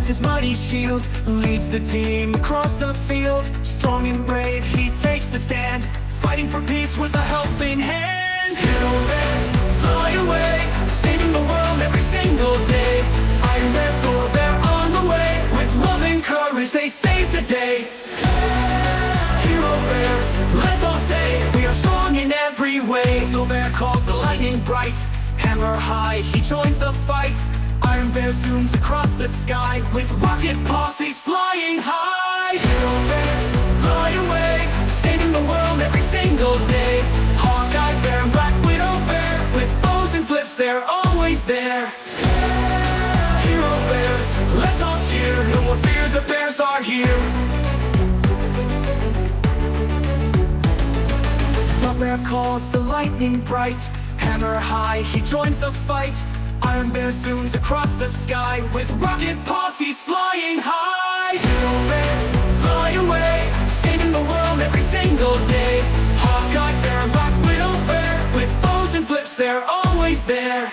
his mighty shield, leads the team across the field. Strong and brave, he takes the stand, fighting for peace with a helping hand. Hero bears fly away, saving the world every single day. Iron Bear, Thor, they're on the way, with love and courage they save the day. Hero bears, let's all say, we are strong in every way. The bear calls the lightning bright, hammer high, he joins the fight. Iron Bear zooms across the sky, with rocket posses flying high. Hero bears fly away, saving the world every single day. Hawkeye Bear, Black Widow Bear, with bows and flips they're always there. Hero bears, let's all cheer, no more fear, the bears are here. The bear calls the lightning bright, hammer high, he joins the fight. Iron Bear zooms across the sky, with rocket posses flying high. Hero bears fly away, saving the world every single day. Hawkeye Bear, Black Widow Bear, with bows and flips they're always there.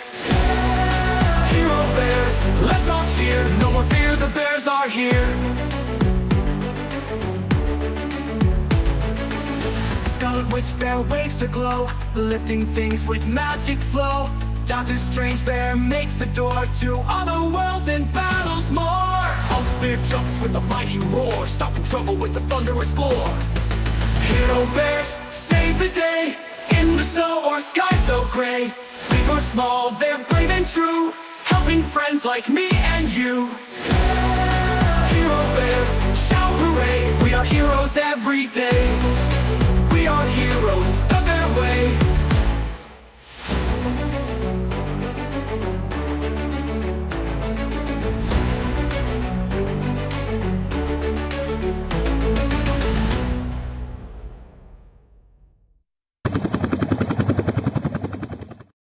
Hero bears, let's all cheer, no more fear, the bears are here. Scarlet Witch Bear waves a glow, lifting things with magic flow. Doctor Strange Bear makes a door to other worlds and battles more. Hulk Bear jumps with a mighty roar, stopping trouble with the thunderous floor. Hero bears save the day, in the snow or sky so gray. Big or small, they're brave and true, helping friends like me and you. Hero bears shout hooray, we are heroes every day.